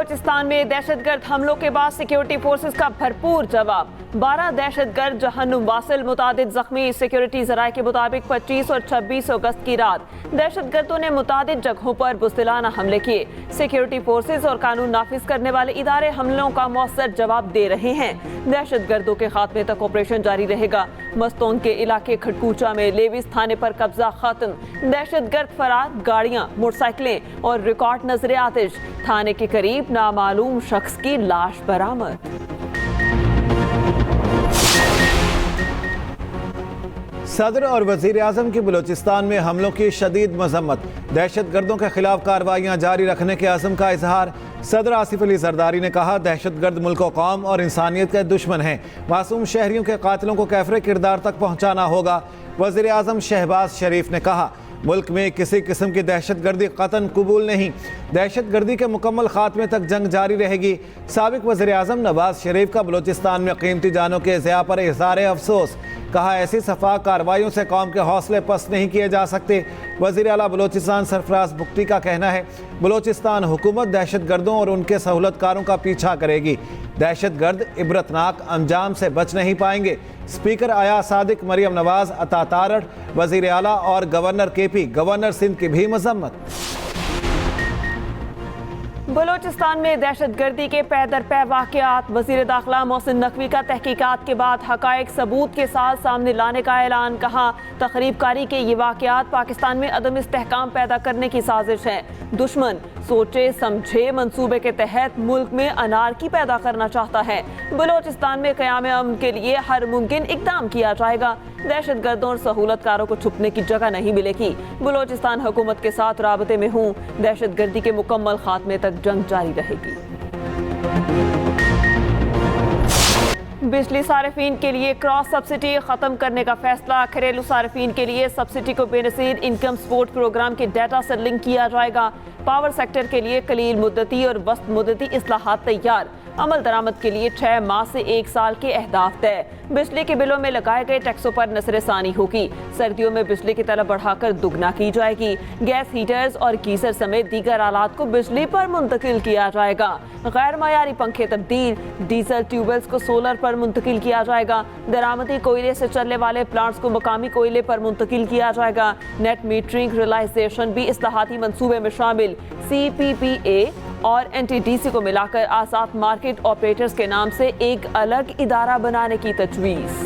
बलोचिस्तान में दहशतगर्द हमलों के बाद सिक्योरिटी फोर्सेस का भरपूर जवाब। 12 दहशतगर्द जहन्नुम वासिल, मुतादिद जख्मी। सिक्योरिटी जराये के मुताबिक 25 और 26 अगस्त की रात दहशतगर्दों ने मुतादिद जगहों पर बुज़दिलाना हमले किए। सिक्योरिटी फोर्सेस और कानून नाफिज करने वाले इदारे हमलों का मौसर जवाब दे रहे हैं। दहशतगर्दों के खात्मे तक ऑपरेशन जारी रहेगा। मस्तोन के इलाके खटकूचा में लेविस थाने पर कब्जा खत्म। दहशतगर्द फरार, गाड़ियां, मोटरसाइकिलें और रिकॉर्ड नजरे आतिश। थाने के करीब नामालूम शख्स की लाश बरामद। सदर और वजीर आजम की बलूचिस्तान में हमलों की शदीद मजम्मत। दहशतगर्दों के खिलाफ कार्रवाइयाँ जारी रखने के अज़्म का इजहार। सदर आसिफ अली जरदारी ने कहा, दहशतगर्द मुल्क व कौम और इंसानियत के दुश्मन हैं। मासूम शहरियों के कातिलों को कैफरे किरदार तक पहुँचाना होगा। वजीर आजम शहबाज शरीफ ने कहा, मुल्क में किसी किस्म की दहशतगर्दी कतन कबूल नहीं। दहशतगर्दी के मुकम्मल खात्मे तक जंग जारी रहेगी। साबिक वज़ीर आज़म नवाज शरीफ का बलूचिस्तान में कीमती जानों के ज़िया पर इज़हार अफसोस। कहा, ऐसी सफाक कार्रवाइयों से कौम के हौसले पस्त नहीं किए जा सकते। वज़ीर आला बलूचिस्तान सरफराज बुख्ती का कहना है, बलूचिस्तान हुकूमत दहशतगर्दों और उनके सहूलतकारों का पीछा करेगी। दहशतगर्द इबरतनाक अंजाम से बच नहीं पाएंगे। स्पीकर आया सादिक, मरियम नवाज, अता तारड़, वज़ीर आला और गवर्नर KP, गवर्नर सिंध की भी मजम्मत। बलोचिस्तान में दहशतगर्दी के पै दर पै वाक़यात। वज़ीर दाखिला मोहसिन नकवी का तहकीकात के बाद हक़ाइक़ सबूत के साथ सामने लाने का ऐलान। कहा, तख़रीबकारी के ये वाक़यात पाकिस्तान में अदम इस्तेहकाम पैदा करने की साजिश है। दुश्मन सोचे समझे मंसूबे के तहत मुल्क में अनारकी पैदा करना चाहता है। बलोचिस्तान में क़याम अमन के लिए हर मुमकिन इक़दाम किया जाएगा। दहशतगर्दों और सहूलतकारों को छुपने की जगह नहीं मिलेगी। बलोचिस्तान हुकूमत के साथ राबते में हूँ। दहशतगर्दी के मुकम्मल खात्मे तक जंग जारी रहेगी। बिजली सारिफीन के लिए क्रॉस सब्सिडी खत्म करने का फैसला। घरेलू सारिफीन के लिए सब्सिडी को बेनज़ीर इनकम सपोर्ट प्रोग्राम के डाटा से लिंक किया जाएगा। पावर सेक्टर के लिए कलील मुद्दती और वस्त मुद्दती इस्लाहात तैयार। अमल दरामद के लिए 6 माह से 1 साल के अहदाफ तय। बिजली के बिलों में लगाए गए टैक्सों पर नजरसानी होगी। सर्दियों में बिजली की तलब बढ़ाकर दुगना की जाएगी। गैस हीटर्स और गीजर समेत दीगर आलात को बिजली पर मुंतकिल किया जाएगा। गैर मायारी पंखे तब्दील। डीजल ट्यूबवेल्स को सोलर पर मुंतकिल किया जाएगा। दरामदी कोयले से चलने वाले प्लांट्स को मकामी कोयले पर मुंतकिल किया जाएगा। नेट मीटरिंग रियलाइजेशन भी इस्लाहाती मंसूबे में शामिल। CPPA और NTDC को मिलाकर आज़ाद मार्केट ऑपरेटर्स के नाम से एक अलग इदारा बनाने की तजवीज़।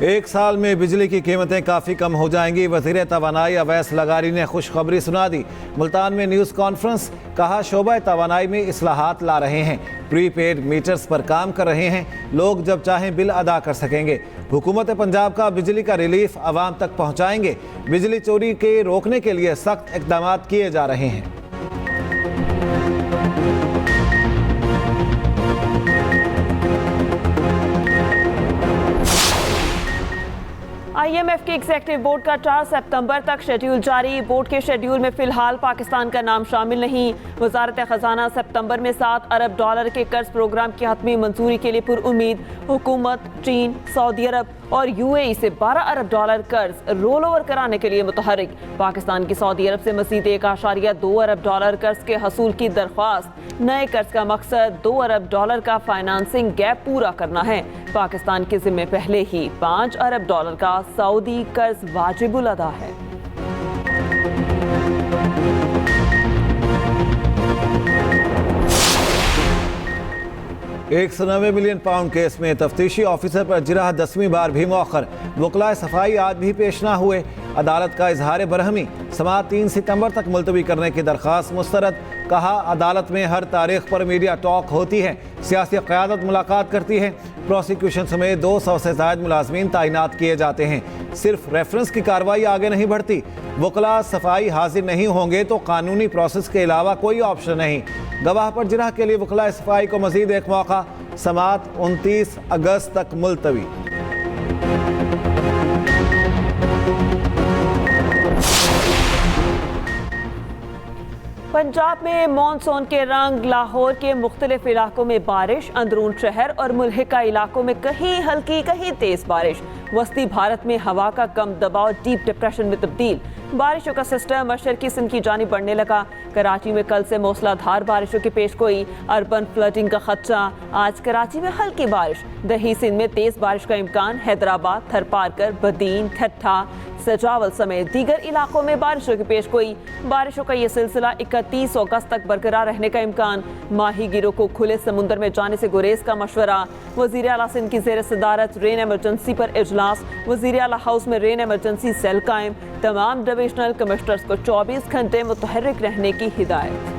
1 साल में बिजली की कीमतें काफ़ी कम हो जाएंगी। वज़ीर तवानाई अवैस लगारी ने खुशखबरी सुना दी। मुल्तान में न्यूज़ कॉन्फ्रेंस। कहा, शोबा तवानाई में इस्लाहात ला रहे हैं। प्रीपेड मीटर्स पर काम कर रहे हैं। लोग जब चाहें बिल अदा कर सकेंगे। हुकूमत पंजाब का बिजली का रिलीफ आवाम तक पहुँचाएंगे। बिजली चोरी के रोकने के लिए सख्त इक़दाम किए जा रहे हैं। IMF के एग्जीक्यूटिव बोर्ड का 4 सितंबर तक शेड्यूल जारी। बोर्ड के शेड्यूल में फिलहाल पाकिस्तान का नाम शामिल नहीं। वजारत खजाना सितंबर में $7 अरब के कर्ज प्रोग्राम की हतमी मंजूरी के लिए पुरुमीद। हुकूमत चीन, सऊदी अरब और UAE से $12 अरब कर्ज रोल ओवर कराने के लिए मुतहरिक। पाकिस्तान की सऊदी अरब से मज़ीद $1.2 अरब कर्ज के हसूल की दरख्वास्त। नए कर्ज का मकसद $2 अरब का फाइनेंसिंग गैप पूरा करना है। पाकिस्तान के जिम्मे पहले ही $5 अरब का सऊदी कर्ज वाजिबुल अदा है। £190 मिलियन केस में तफ्तीशी ऑफिसर पर जिरह 10वीं बार भी मौखर। वकलाए सफाई आज भी पेश ना हुए। अदालत का इजहार बरहमी। समाअत 3 सितंबर तक मुलतवी करने की दरख्वास्त मुस्तरद। कहा, अदालत में हर तारीख पर मीडिया टॉक होती है। सियासी क़यादत मुलाकात करती है। प्रोसिक्यूशन समेत 200 से ज़ायद मुलाजमीन तैनात किए जाते हैं। सिर्फ रेफरेंस की कार्रवाई आगे नहीं बढ़ती। वकला सफाई हाजिर नहीं होंगे तो कानूनी प्रोसेस के अलावा कोई ऑप्शन नहीं। गवाह पर जिरह के लिए वकला सफाई को मजीद एक मौका। समाअत 29 अगस्त तक मुलतवी। पंजाब में मॉनसून के रंग, लाहौर के मुख्तलिफ इलाकों में बारिश, अंदरून शहर और मुल्हिका इलाकों में कहीं हल्की कहीं तेज बारिश। वस्ती भारत में हवा का कम दबाव डीप डिप्रेशन में तब्दील। बारिशों का सिस्टम मशरकी सिंध की जानिब बढ़ने लगा। कराची में कल से मूसलाधार बारिशों की पेशगोई, अर्बन फ्लडिंग का खदशा। आज कराची में हल्की बारिश, दही सिंध में तेज बारिश का इम्कान। हैदराबाद, थरपारकर, बदीन, ठट्ठा, सजावल समेत दीगर इलाकों में बारिशों की पेशगोई। बारिशों का ये सिलसिला 31 अगस्त तक बरकरार रहने का इम्कान। माही गिरों को खुले समुद्र में जाने से गुरेज का मशवरा। वज़ीर आला सिंध की ज़ेर सदारत रेन एमरजेंसी पर इजलास। वज़ीर आला हाउस में रेन एमरजेंसी सेल कायम। तमाम डिविजनल कमिश्नर्स को 24 घंटे मुतहर्रिक रहने की हिदायत।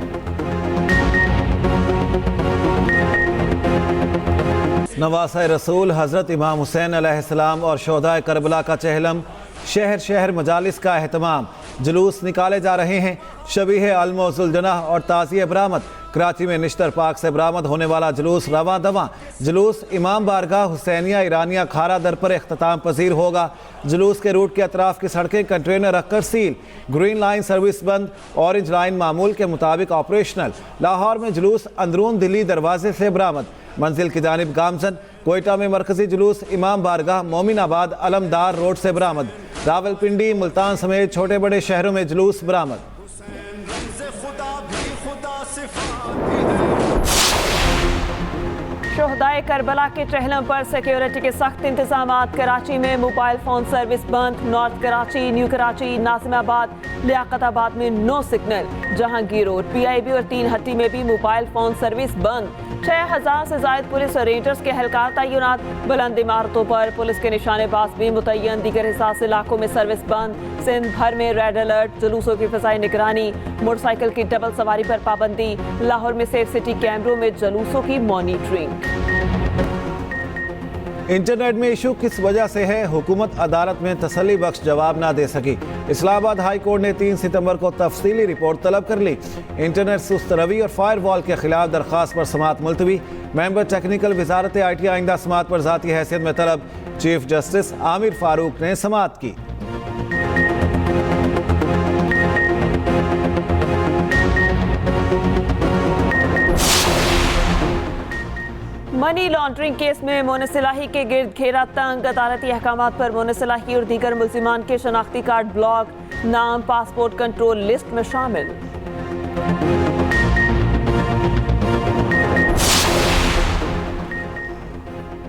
नवासा रसूल हज़रत इमाम हुसैन अलैहिस्सलाम और शोहदाए करबला का चहलम। शहर शहर मजालिस का एहतमाम, जुलूस निकाले जा रहे हैं। शबीह अलमोजुलजनाह और ताज़िए बरामद। कराची में निश्तर पाक से बरामद होने वाला जुलूस रवां दवां। जुलूस इमाम बारगाह हुसैनिया ईरानिया खारा दर पर इख्तिताम पजीर होगा। जुलूस के रूट के अतराफ की सड़कें कंटेनर रखकर सील। ग्रीन लाइन सर्विस बंद, ऑरेंज लाइन मामूल के मुताबिक ऑपरेशनल। लाहौर में जुलूस अंदरून दिल्ली दरवाजे से बरामद। मंजिल की जानिब गामजन। कोयटा में मरकजी जुलूस इमाम बारगाह मोमिनाबाद अलमदार रोड से बरामद। रावलपिंडी, मुल्तान समेत छोटे बड़े शहरों में जुलूस बरामद। शोहदाए करबला के चहलम पर सिक्योरिटी के सख्त इंतजामात। कराची में मोबाइल फ़ोन सर्विस बंद। नॉर्थ कराची, न्यू कराची, नाजिमाबाद, लियाकताबाद में no signal. Jahangir road, PIB और 3 हट्टी में भी मोबाइल फ़ोन सर्विस बंद। 6000 से ज़ायद पुलिस और रेंजर्स के एहलकार तैनात। बुलंद इमारतों पर पुलिस के निशानेबाज भी मुतय्यन। दीगर हिसास इलाकों में सर्विस बंद। सिंध भर में रेड अलर्ट। जुलूसों की फ़ज़ाई निगरानी। मोटरसाइकिल की डबल सवारी पर पाबंदी। लाहौर में सेफ सिटी कैमरों में जुलूसों की मॉनिटरिंग। इंटरनेट में इशू किस वजह से है, हुकूमत अदालत में तसल्ली बख्श जवाब ना दे सकी। इस्लामाबाद हाई कोर्ट ने 3 सितंबर को तफसीली रिपोर्ट तलब कर ली। इंटरनेट सुस्त रवि और फायरवॉल के खिलाफ दरख्वास्त पर समात मुलतवी। मेंबर टेक्निकल वजारत IT आइंदा समात पर ज़ाती हैसियत में तलब। चीफ जस्टिस आमिर फारूक ने समात की। मनी लॉन्ड्रिंग केस में मोनसिलाही के गिर्द घेरा तंग। अदालती अहकामात पर मोनसिलाही और दीगर मुल्जिमान के शनाख्ती कार्ड ब्लॉक। नाम पासपोर्ट कंट्रोल लिस्ट में शामिल।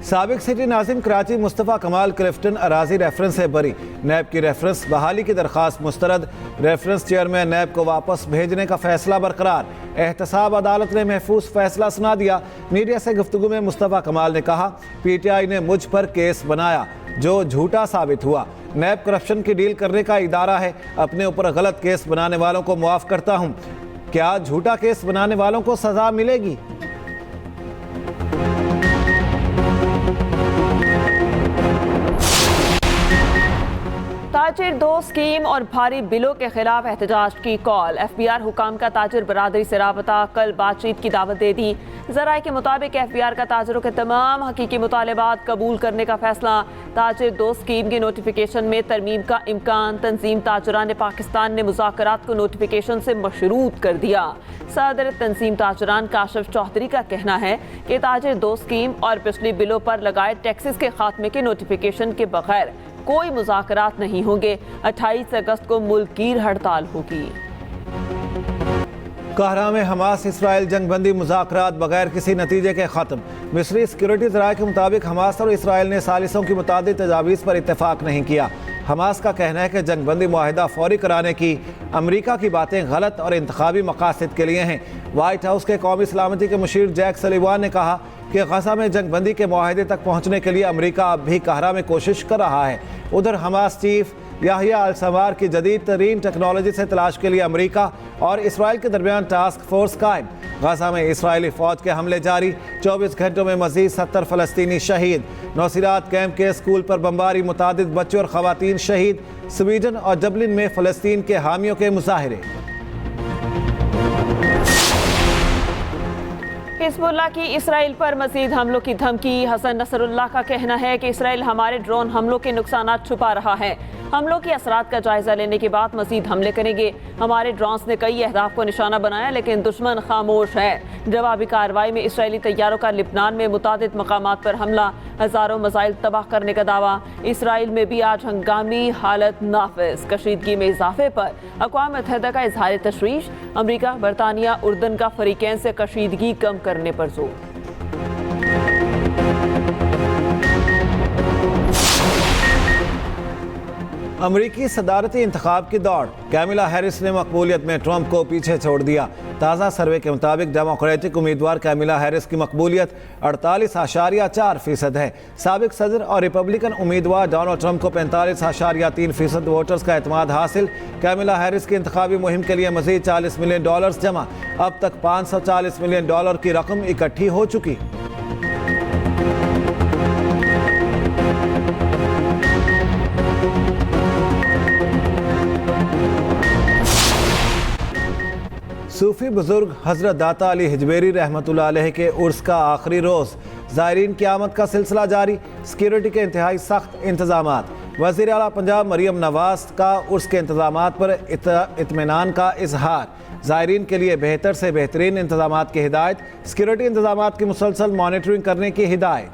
साबिक सिटी नाजिम कराची मुस्तफ़ा कमाल क्लिफ्टन अराजी रेफरेंस से बरी। नैब की रेफरेंस बहाली की दरख्वास्त मुस्तरद। रेफरेंस चेयरमैन नैब को वापस भेजने का फैसला बरकरार। एहतसाब अदालत ने महफूज फैसला सुना दिया। मीडिया से गुफ्तगू में मुस्तफ़ा कमाल ने कहा, PTI ने मुझ पर केस बनाया जो झूठा साबित हुआ। नैब करप्शन की डील करने का इदारा है। अपने ऊपर गलत केस बनाने वालों को मुआफ़ करता हूँ। क्या झूठा केस बनाने वालों को सजा मिलेगी? ताजिर दो स्कीम और भारी बिलों के खिलाफ एहतजाज की कॉल। FBR हुकाम का ताजिर बरादरी से राबता, कल बातचीत की दावत दे दी। ज़राए के मुताबिक FBR का ताजिरों के तमाम हकीकी मुतालबात कबूल करने का फैसला। ताजिर दो स्कीम के नोटिफिकेशन में तरमीम का इम्कान। तंजीम ताजरान पाकिस्तान ने मुज़ाकरात को नोटिफिकेशन से मशरूत कर दिया। सदर तंजीम ताजरान काशिफ चौधरी का कहना है कि ताजिर दो स्कीम और बिजली बिलों पर लगाए टैक्सेस के खात्मे के नोटिफिकेशन के बगैर कोई मुज़ाकरात नहीं होंगे। 28 अगस्त को मुल्कीर हड़ताल होगी। कहरा में हमास इसराइल जंगबंदी मुज़ाकरात बगैर किसी नतीजे के ख़त्म। मिस्री सिक्योरिटी ज़राए के मुताबिक हमास और इसराइल ने सालिसों की मुतादिद तजावीज़ पर इत्तेफाक नहीं किया। हमास का कहना है कि जंगबंदी मुआहिदा फौरी कराने की अमरीका की बातें गलत और इंतखाबी मकासद के लिए हैं। वाइट हाउस के कौमी सलामती के मुशीर जैक सलीवान ने कहा कि गजा में जंगबंदी के मुआहिदे तक पहुँचने के लिए अमरीका अब भी कहरा में कोशिश कर रहा है। उधर हमास चीफ याहिया अल-सवार की जदीद तरीन टेक्नोलॉजी से तलाश के लिए अमरीका और इसराइल के दरमियान टास्क फोर्स कायम। गजा में इसराइली फौज के हमले जारी। 24 घंटों में मजीद 70 फ़लस्तीनी शहीद। नौसिरात कैंप के स्कूल पर बमबारी, मुतादिद बच्चों और ख़वातीन शहीद। स्वीडन और डबलिन में फ़लस्तीन के हामियों के मुजाहरे। हिजबुल्लाह की इसराइल पर मजीद हमलों की धमकी। हसन नसरुल्लाह का कहना है कि इसराइल हमारे ड्रोन हमलों के नुकसान छुपा रहा है। हमलों के असरात का जायजा लेने के बाद मजीद हमले करेंगे। हमारे ड्रोन्स ने कई अहदाफ को निशाना बनाया, लेकिन दुश्मन खामोश है। जवाबी कार्रवाई में इसराइली तैयारों का लिबनान में मुतादिद मकामात पर हमला, हजारों मिसाइल तबाह करने का दावा। इसराइल में भी आज हंगामी हालत नाफिज। कशीदगी में इजाफे पर अक़वाम मुत्तहिदा का इजहार तशवीश। अमरीका, बरतानिया, उर्दन का फरीकैन से कशीदगी कम करने पर जोर। अमरीकी सदारती इंतखाब की दौड़, कैमिला हैरिस ने मकबूलियत में ट्रंप को पीछे छोड़ दिया। ताज़ा सर्वे के मुताबिक डेमोक्रेटिक उम्मीदवार कैमिला हैरिस की मकबूलियत 48.4% है। साबिक सदर और रिपब्लिकन उम्मीदवार डोनाल्ड ट्रंप को 45.3% वोटर्स का एतमाद हासिल। कैमिला हैरिस की इंतखाबी मुहिम के लिए मजीद $40 मिलियन जमा। अब तक $540 मिलियन की रकम इकट्ठी हो चुकी। सूफी बुजुर्ग हजरत दाता अली हिजवेरी रहमतुल्लाह अलैह के उर्स का आखिरी रोज़, ज़ायरीन की आमद का सिलसिला जारी। सिक्योरिटी के इंतहाई सख्त इंतजामात। वज़ीर आला पंजाब मरियम नवाज का उर्स के इंतजामात पर इत्मीनान का इजहार। ज़ायरीन के लिए बेहतर से बेहतरीन इंतजामात की हिदायत। सिक्योरिटी इंतजामात की मुसलसल मॉनिटरिंग करने की हिदायत।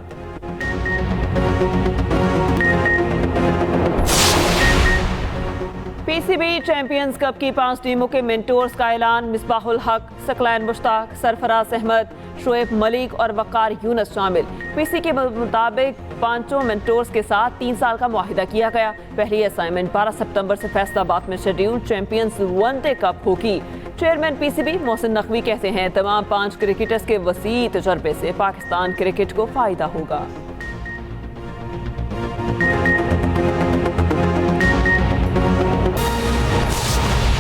पीसीबी चैंपियंस कप की 5 टीमों के मेंटोर्स का ऐलान। मिसबाहुल हक, सकलैन मुश्ताक, सरफराज अहमद, शोएब मलिक और वकार यूनस शामिल। पीसी के मुताबिक 5 मेंटोर्स के साथ 3 साल का मुआहिदा किया गया। पहली असाइनमेंट 12 सितंबर से फैसलाबाद में शेड्यूल चैंपियंस वनडे कप होगी। चेयरमैन पीसीबी मोहसिन नकवी कहते हैं, तमाम 5 क्रिकेटर्स के वसी तजर्बे से पाकिस्तान क्रिकेट को फायदा होगा।